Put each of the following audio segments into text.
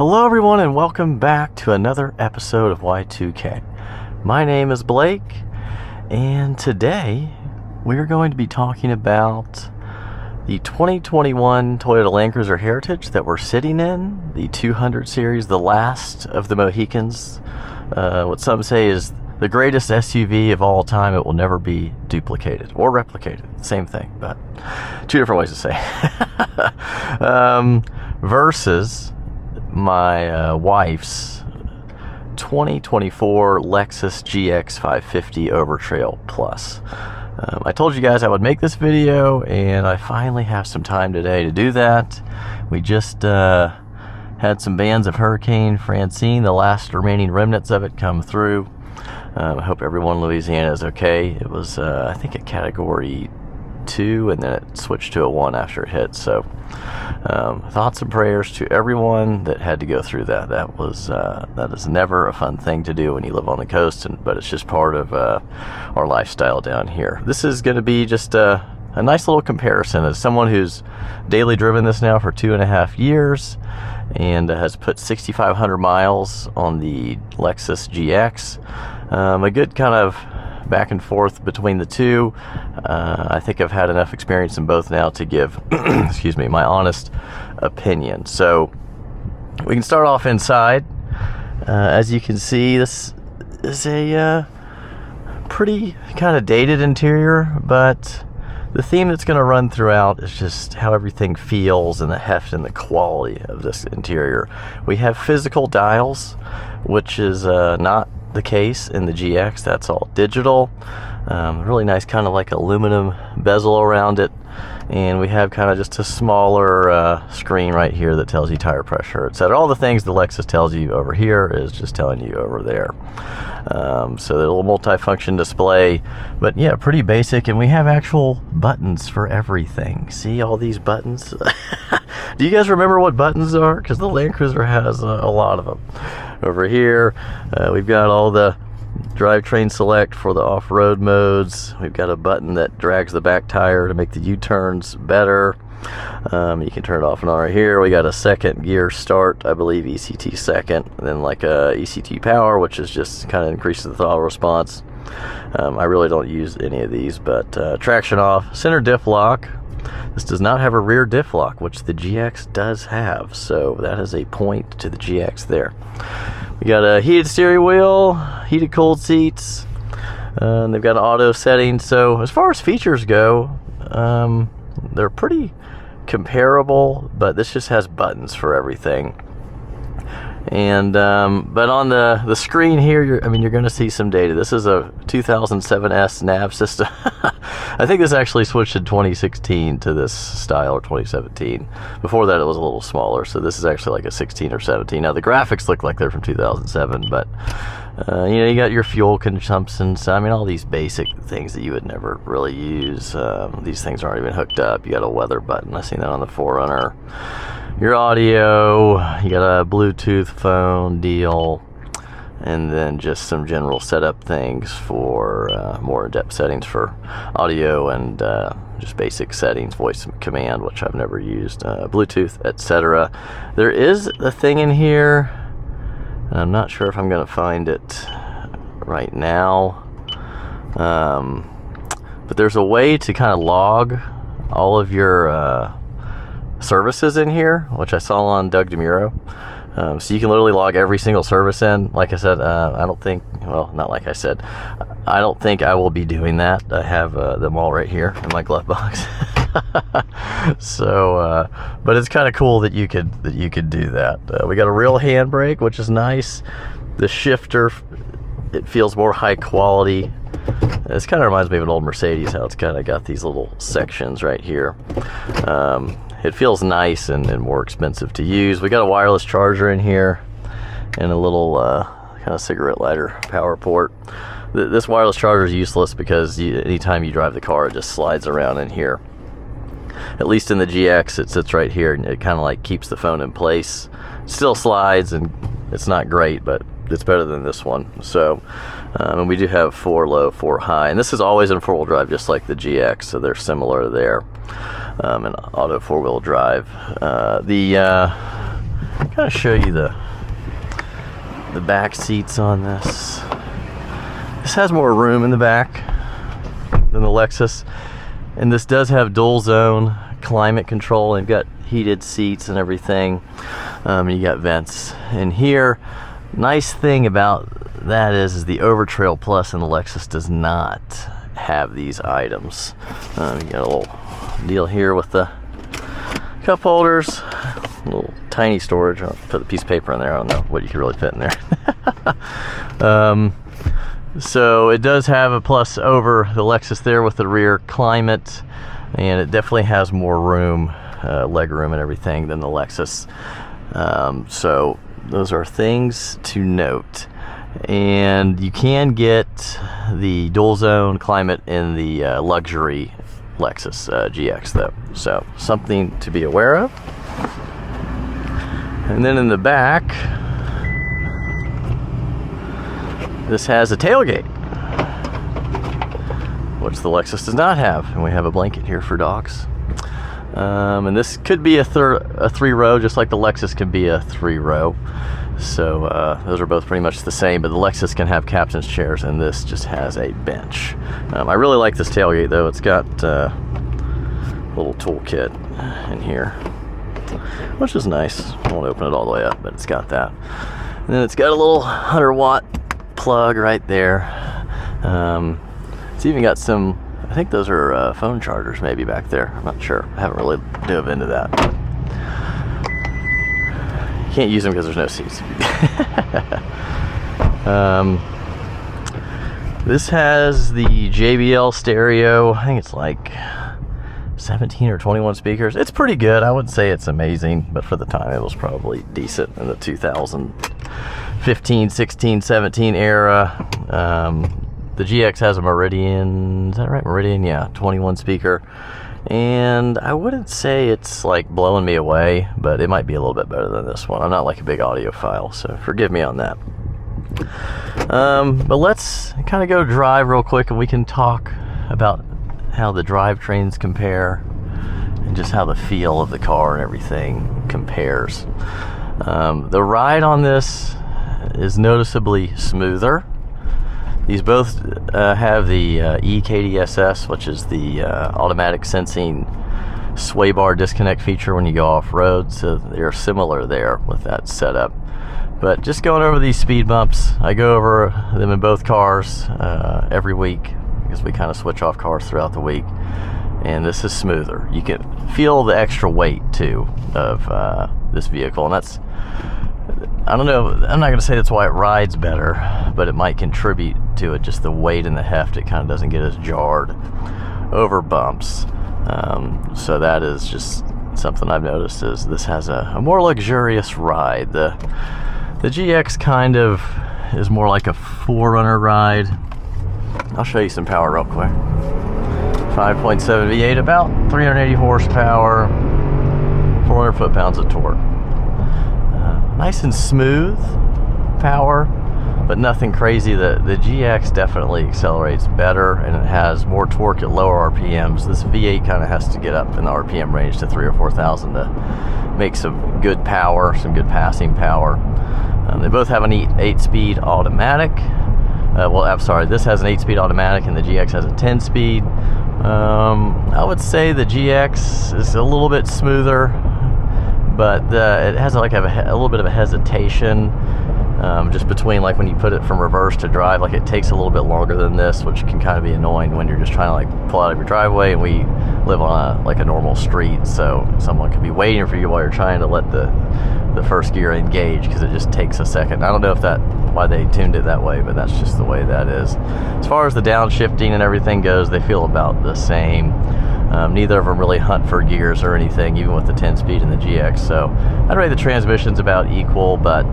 Hello everyone and welcome back to another episode of Y2K. My name is Blake and today we're going to be talking about the 2021 Toyota Land Cruiser Heritage that we're sitting in, the 200 series, the last of the Mohicans, what some say is the greatest SUV of all time. It will never be duplicated or replicated. Same thing, but two different ways to say. Versus my wife's 2024 Lexus GX550 Overtrail Plus. I told you guys I would make this video, and I finally have some time today to do that. We just had some bands of Hurricane Francine, the last remaining remnants of it, come through. I hope everyone in Louisiana is okay. It was, I think, a Category 2, and then it switched to a 1 after it hit. So, thoughts and prayers to everyone that had to go through that. That is never a fun thing to do when you live on the coast, but it's just part of our lifestyle down here. This is going to be just a nice little comparison. As someone who's daily driven this now for 2.5 years and has put 6,500 miles on the Lexus GX, a good kind of back and forth between the two. I think I've had enough experience in both now to give excuse me, my honest opinion. So we can start off inside. As you can see, this is a pretty kind of dated interior, but the theme that's going to run throughout is just how everything feels and the heft and the quality of this interior. We have physical dials, which is not the case in the GX. That's all digital. Really nice kind of like aluminum bezel around it, and we have kind of just a smaller screen right here that tells you tire pressure, etc. All the things the Lexus tells you over here is just telling you over there. So there's a little multi-function display, but yeah, pretty basic. And we have actual buttons for everything. See all these buttons? Do you guys remember what buttons are? Because the Land Cruiser has a lot of them. Over here, we've got all the Drivetrain select for the off-road modes. We've got a button that drags the back tire to make the U-turns better. You can turn it off and on right here. We got a second gear start, I believe ECT second, and then like a ECT power, which is just kind of increases the throttle response. I really don't use any of these, but traction off, center diff lock. This does not have a rear diff lock, which the GX does have, so that is a point to the GX there. We got a heated steering wheel, heated cooled seats, and they've got an auto setting. So as far as features go, they're pretty comparable, but this just has buttons for everything. And but on the screen here, you're going to see some data. This is a 2007S nav system. I think this actually switched in 2016 to this style, or 2017. Before that, it was a little smaller, so this is actually like a 16 or 17. Now the graphics look like they're from 2007, but you got your fuel consumption. So, all these basic things that you would never really use. These things aren't even hooked up. You got a weather button. I seen that on the 4Runner. Your audio, you got a Bluetooth phone deal, and then just some general setup things for more in-depth settings for audio and just basic settings, voice command, which I've never used, Bluetooth, etc. There is a thing in here, and I'm not sure if I'm going to find it right now, but there's a way to kind of log all of your services in here, which I saw on Doug DeMuro. So you can literally log every single service in. Like I said, I don't think I will be doing that. I have them all right here in my glove box. So, but it's kind of cool that you could do that. We got a real handbrake, which is nice. The shifter, it feels more high quality. This kind of reminds me of an old Mercedes, how it's kind of got these little sections right here. It feels nice and more expensive to use. We got a wireless charger in here and a little kind of cigarette lighter power port. This wireless charger is useless because anytime you drive the car, it just slides around in here. At least in the GX, it sits right here and it kind of like keeps the phone in place. It still slides and it's not great, but it's better than this one. So, and we do have 4 low, 4 high, and this is always in 4-wheel drive, just like the GX, so they're similar there. And auto 4-wheel drive. The kind of show you the back seats on this. This has more room in the back than the Lexus, and this does have dual zone climate control, and you've got heated seats and everything. You got vents in here. Nice thing about that is the Overtrail Plus and the Lexus does not have these items. You got a little deal here with the cup holders, a little tiny storage. I'll put a piece of paper in there. I don't know what you can really fit in there. So it does have a plus over the Lexus there with the rear climate, and it definitely has more room, leg room and everything than the Lexus. So those are things to note. And you can get the dual zone climate in the luxury Lexus GX though, so something to be aware of. And then in the back, this has a tailgate, which the Lexus does not have, and we have a blanket here for dogs. And this could be a 3-row, just like the Lexus can be a 3-row. So those are both pretty much the same, but the Lexus can have captain's chairs, and this just has a bench. I really like this tailgate though. It's got a little toolkit in here, which is nice. I won't open it all the way up, but it's got that. And then it's got a little 100-watt plug right there. It's even got some, I think those are phone chargers maybe back there. I'm not sure. I haven't really dove into that. Can't use them because there's no seats. This has the JBL stereo. I think it's like 17 or 21 speakers. It's pretty good. I wouldn't say it's amazing, but for the time it was probably decent in the 2015, 16, 17 era. The GX has a Meridian, is that right? Meridian, yeah, 21 speaker. And I wouldn't say it's like blowing me away, but it might be a little bit better than this one. I'm not like a big audiophile, so forgive me on that. But let's kind of go drive real quick, and we can talk about how the drivetrains compare and just how the feel of the car and everything compares. The ride on this is noticeably smoother. These both have the EKDSS, which is the automatic sensing sway bar disconnect feature when you go off-road, so they're similar there with that setup. But just going over these speed bumps, I go over them in both cars every week, because we kind of switch off cars throughout the week, and this is smoother. You can feel the extra weight too of this vehicle, and that's, I don't know, I'm not going to say that's why it rides better, but it might contribute to it, just the weight and the heft. It kind of doesn't get as jarred over bumps. So that is just something I've noticed, is this has a more luxurious ride. The GX kind of is more like a 4Runner ride. I'll show you some power real quick. 5.7 V8, about 380 horsepower, 400 foot-pounds of torque. Nice and smooth power, but nothing crazy. The GX definitely accelerates better, and it has more torque at lower RPMs. This V8 kind of has to get up in the RPM range to 3,000 or 4,000 to make some good power, some good passing power. They both have an 8-speed automatic. Well, I'm sorry, this has an 8-speed automatic and the GX has a 10-speed. I would say the GX is a little bit smoother, but it has like a little bit of a hesitation just between, like, when you put it from reverse to drive. Like, it takes a little bit longer than this, which can kind of be annoying when you're just trying to like pull out of your driveway, and we live on a normal street, so someone could be waiting for you while you're trying to let the first gear engage, because it just takes a second. I don't know if why they tuned it that way, but that's just the way that is. As far as the downshifting and everything goes, they feel about the same. Neither of them really hunt for gears or anything, even with the 10-speed and the GX. So I'd rate the transmissions about equal, but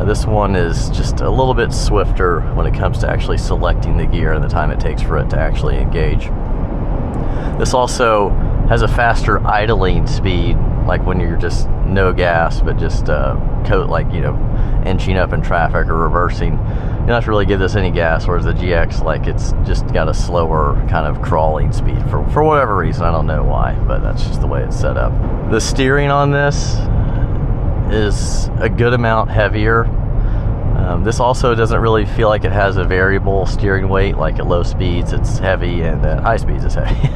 this one is just a little bit swifter when it comes to actually selecting the gear and the time it takes for it to actually engage. This also has a faster idling speed, like when you're just no gas, but just inching up in traffic or reversing. You don't have to really give this any gas, whereas the GX, like, it's just got a slower kind of crawling speed for whatever reason. I don't know why, but that's just the way it's set up. The steering on this is a good amount heavier. This also doesn't really feel like it has a variable steering weight. Like at low speeds it's heavy and at high speeds it's heavy.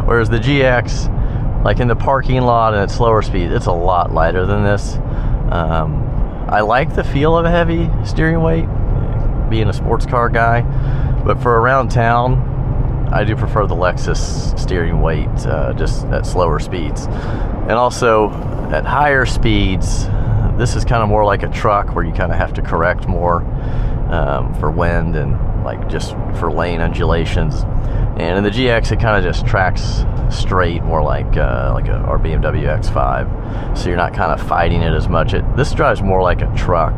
Whereas the GX, like in the parking lot and at slower speeds, it's a lot lighter than this. I like the feel of a heavy steering weight, being a sports car guy, but for around town I do prefer the Lexus steering weight, just at slower speeds. And also at higher speeds, this is kind of more like a truck where you kind of have to correct more for wind and like just for lane undulations. And in the GX, it kind of just tracks straight, more like our BMW X5. So you're not kind of fighting it as much. This drives more like a truck,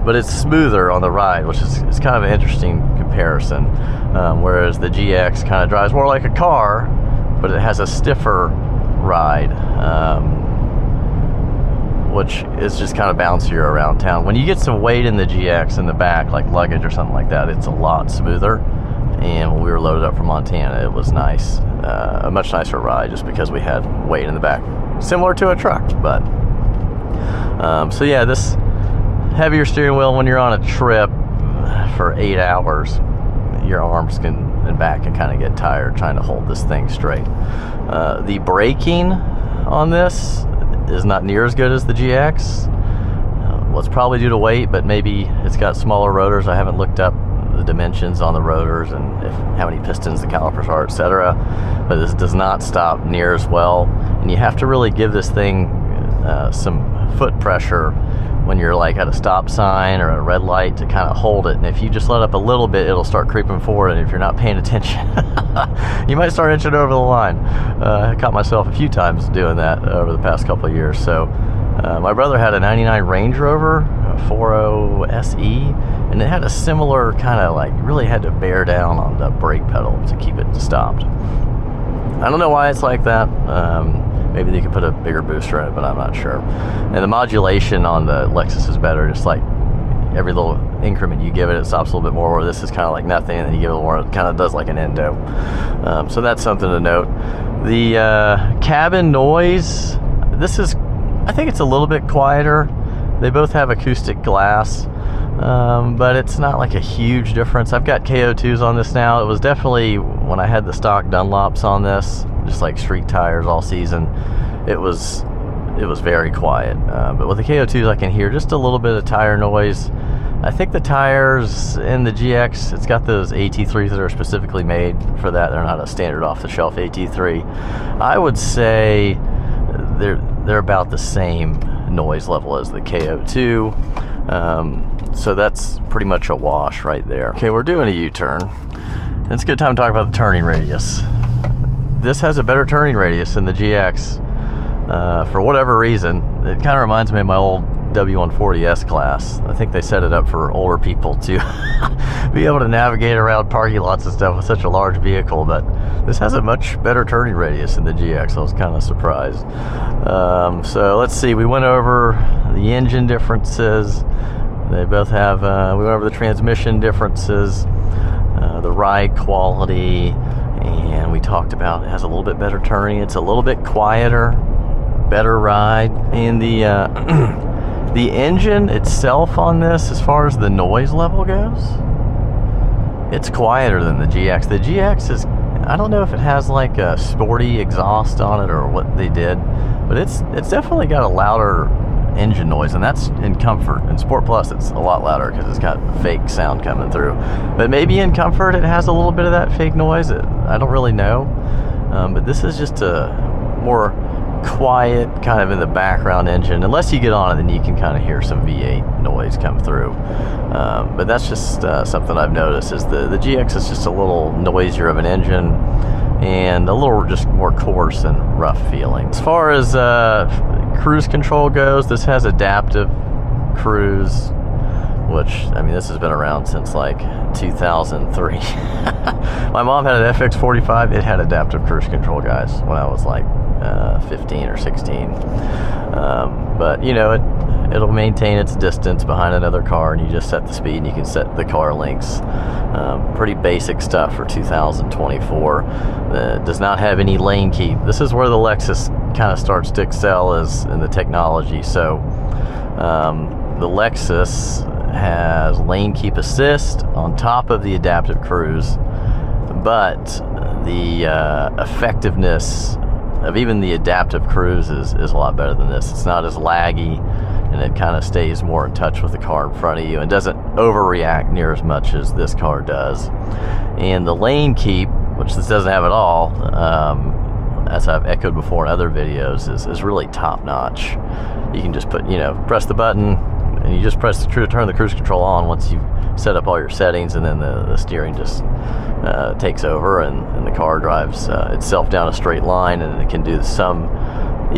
but it's smoother on the ride, which is kind of an interesting comparison. Whereas the GX kind of drives more like a car, but it has a stiffer ride, which is just kind of bouncier around town. When you get some weight in the GX in the back, like luggage or something like that, it's a lot smoother. And when we were loaded up from Montana, it was nice, a much nicer ride, just because we had weight in the back, similar to a truck. But so yeah, this heavier steering wheel, when you're on a trip for 8 hours, your arms and back can kind of get tired trying to hold this thing straight. The braking on this is not near as good as the GX. Well, it's probably due to weight, but maybe it's got smaller rotors. I haven't looked up the dimensions on the rotors and how many pistons the calipers are, etc. But this does not stop near as well, and you have to really give this thing some foot pressure when you're like at a stop sign or a red light to kind of hold it. And if you just let up a little bit, it'll start creeping forward, and if you're not paying attention you might start inching over the line. I caught myself a few times doing that over the past couple of years. So my brother had a 99 Range Rover, a 40 SE, and it had a similar kind of like, really had to bear down on the brake pedal to keep it stopped. I don't know why it's like that. Maybe they could put a bigger booster in it, but I'm not sure. And the modulation on the Lexus is better. Just like every little increment you give it, it stops a little bit more, where this is kind of like nothing, and then you give it more, it kind of does like an endo. So that's something to note. The cabin noise, this is, I think it's a little bit quieter. They both have acoustic glass, but it's not like a huge difference. I've got KO2s on this now. It was definitely, when I had the stock Dunlops on this, just like street tires all season, it was very quiet. But with the KO2s, I can hear just a little bit of tire noise. I think the tires in the GX, it's got those AT3s that are specifically made for that. They're not a standard off-the-shelf AT3. I would say they're about the same noise level as the KO2. So that's pretty much a wash right there. Okay, we're doing a U-turn. It's a good time to talk about the turning radius. This has a better turning radius than the GX. For whatever reason, it kind of reminds me of my old W140 class. I think they set it up for older people to be able to navigate around parking lots and stuff with such a large vehicle, but this has a much better turning radius than the GX. I was kind of surprised. So let's see, we went over the engine differences. They both have, we went over the transmission differences, the ride quality, and we talked about it has a little bit better turning. It's a little bit quieter, better ride. And the engine itself on this, as far as the noise level goes, it's quieter than the GX. The GX is, I don't know if it has like a sporty exhaust on it or what they did, but it's definitely got a louder engine noise, and that's in Comfort. In Sport Plus, it's a lot louder because it's got fake sound coming through. But maybe in Comfort, it has a little bit of that fake noise. I don't really know. But this is just a more quiet, kind of in the background engine. Unless you get on it, then you can kind of hear some V8 noise come through. But that's just something I've noticed, is the GX is just a little noisier of an engine and a little just more coarse and rough feeling. As far as cruise control goes, this has adaptive cruise, which, I mean, this has been around since like 2003. My mom had an FX45. It had adaptive cruise control, guys, when I was like 15 or 16. But you know, it'll maintain its distance behind another car, and you just set the speed and you can set the car links. Pretty basic stuff for 2024. Does not have any lane keep. This is where the Lexus kind of starts to excel, is in the technology. So The Lexus has lane keep assist on top of the adaptive cruise, but the effectiveness of even the adaptive cruise is a lot better than this. It's not as laggy, and it kind of stays more in touch with the car in front of you and doesn't overreact near as much as this car does. And the lane keep, which this doesn't have at all, as I've echoed before in other videos, is really top notch. You can just put, press the button, and you just turn the cruise control on once you've set up all your settings, and then the steering just takes over, and the car drives itself down a straight line, and it can do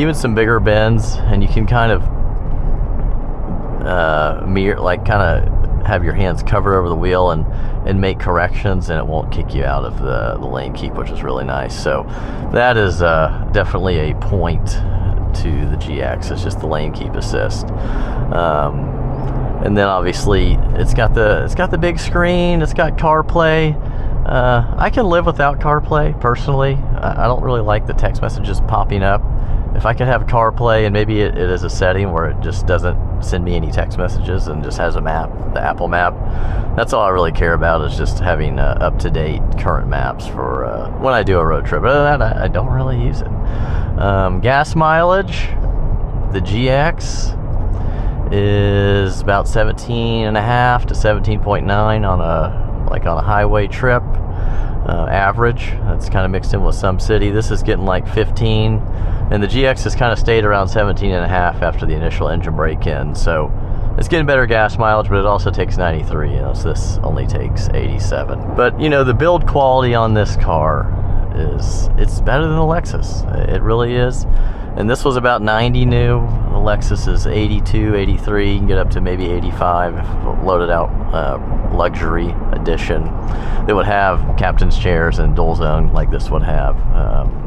even some bigger bends, and you can kind of have your hands covered over the wheel and make corrections, and it won't kick you out of the lane keep, which is really nice. So that is definitely a point to the GX. It's just the lane keep assist. And then obviously it's got the big screen. It's got CarPlay. I can live without CarPlay personally. I don't really like the text messages popping up. If I could have CarPlay, and maybe it is a setting where it just doesn't send me any text messages and just has a map, the Apple map. That's all I really care about, is just having up-to-date current maps for when I do a road trip. Other than that, I don't really use it. Gas mileage, the GX is about 17.5 to 17.9 on a highway trip. Average. That's kind of mixed in with some city. This is getting like 15, and the GX has kind of stayed around 17.5 after the initial engine break-in. So it's getting better gas mileage, but it also takes 93. So this only takes 87. But the build quality on this car it's better than the Lexus. It really is. And this was about 90 new. The Lexus is 82, 83. You can get up to maybe 85 if loaded out luxury edition. They would have captain's chairs and dual zone like this would have,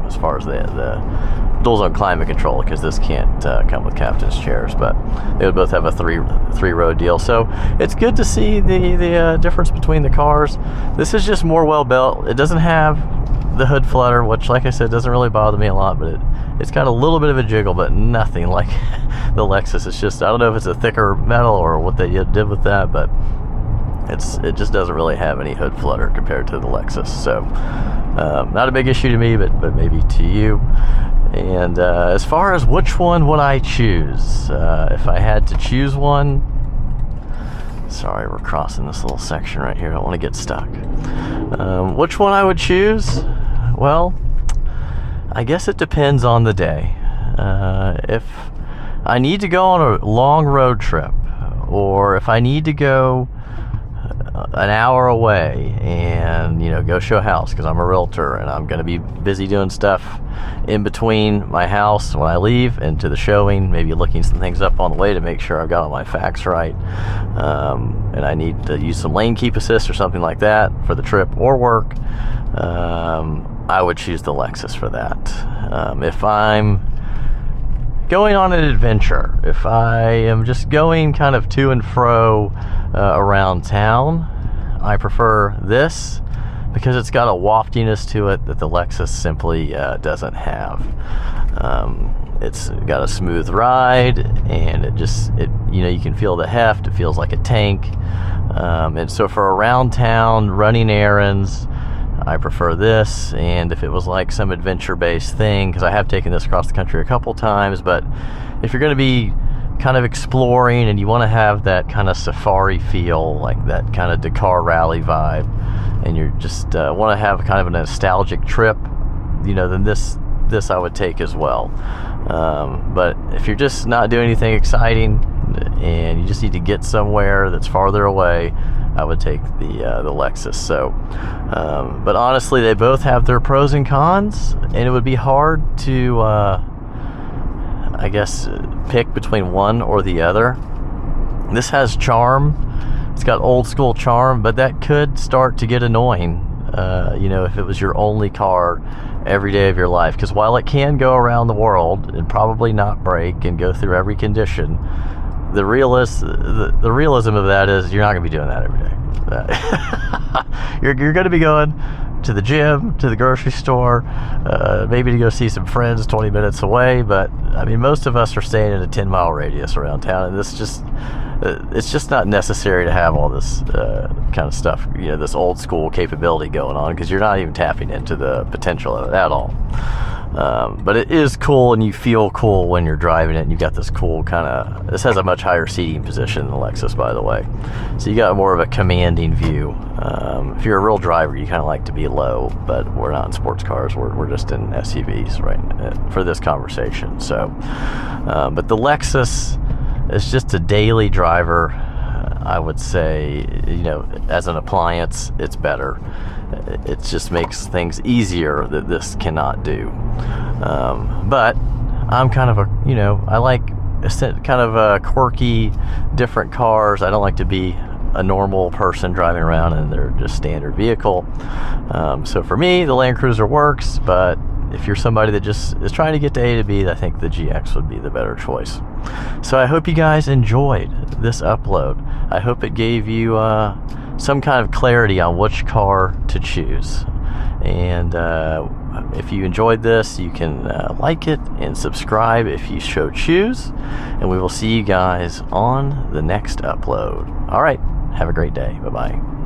as far as the dual zone climate control, because this can't come with captain's chairs, but they would both have a three-row deal. So it's good to see the difference between the cars. This is just more well built. It doesn't have the hood flutter, which, like I said, doesn't really bother me a lot, but it's got a little bit of a jiggle, but nothing like the Lexus. It's just, I don't know if it's a thicker metal or what they did with that, but it just doesn't really have any hood flutter compared to the Lexus. So not a big issue to me, but maybe to you. And as far as which one would I choose, if I had to choose one, sorry, we're crossing this little section right here. I don't want to get stuck. Which one I would choose? Well, I guess it depends on the day. If I need to go on a long road trip, or if I need to go an hour away and go show a house, because I'm a realtor and I'm going to be busy doing stuff in between my house when I leave and to the showing, maybe looking some things up on the way to make sure I've got all my facts right, and I need to use some lane keep assist or something like that for the trip or work, I would choose the Lexus for that. If I'm going on an adventure, if I am just going kind of to and fro around town, I prefer this because it's got a waftiness to it that the Lexus simply doesn't have. It's got a smooth ride, and you can feel the heft. It feels like a tank, and so for around town running errands, I prefer this. And if it was like some adventure-based thing, because I have taken this across the country a couple times, but if you're going to be kind of exploring and you want to have that kind of safari feel, like that kind of Dakar rally vibe, and you just want to have kind of a nostalgic trip, then this I would take as well. But if you're just not doing anything exciting and you just need to get somewhere that's farther away, I would take the Lexus. So, but honestly, they both have their pros and cons, and it would be hard to, I guess, pick between one or the other. This has charm. It's got old school charm, but that could start to get annoying, if it was your only car every day of your life. Because while it can go around the world and probably not break and go through every condition, the realism of that is you're not going to be doing that every day. You're going to be going to the gym, to the grocery store, maybe to go see some friends 20 minutes away. But I mean, most of us are staying in a 10-mile radius around town, and this just it's just not necessary to have all this kind of stuff, you know, this old school capability going on, because you're not even tapping into the potential of it at all. But it is cool, and you feel cool when you're driving it, and you've got this cool kind of, this has a much higher seating position than the Lexus, by the way, so you got more of a commanding view. If you're a real driver, you kind of like to be low, but we're not in sports cars, we're just in SUVs right for this conversation. So but the Lexus is just a daily driver. I would say, you know, as an appliance, it's better. It just makes things easier that this cannot do. But I'm kind of a, you know, I like kind of a quirky, different cars. I don't like to be a normal person driving around in their just standard vehicle. So for me, the Land Cruiser works, but if you're somebody that just is trying to get to A to B, I think the GX would be the better choice. So I hope you guys enjoyed this upload. I hope it gave you some kind of clarity on which car to choose. And if you enjoyed this, you can like it and subscribe if you so choose. And we will see you guys on the next upload. All right, have a great day. Bye-bye.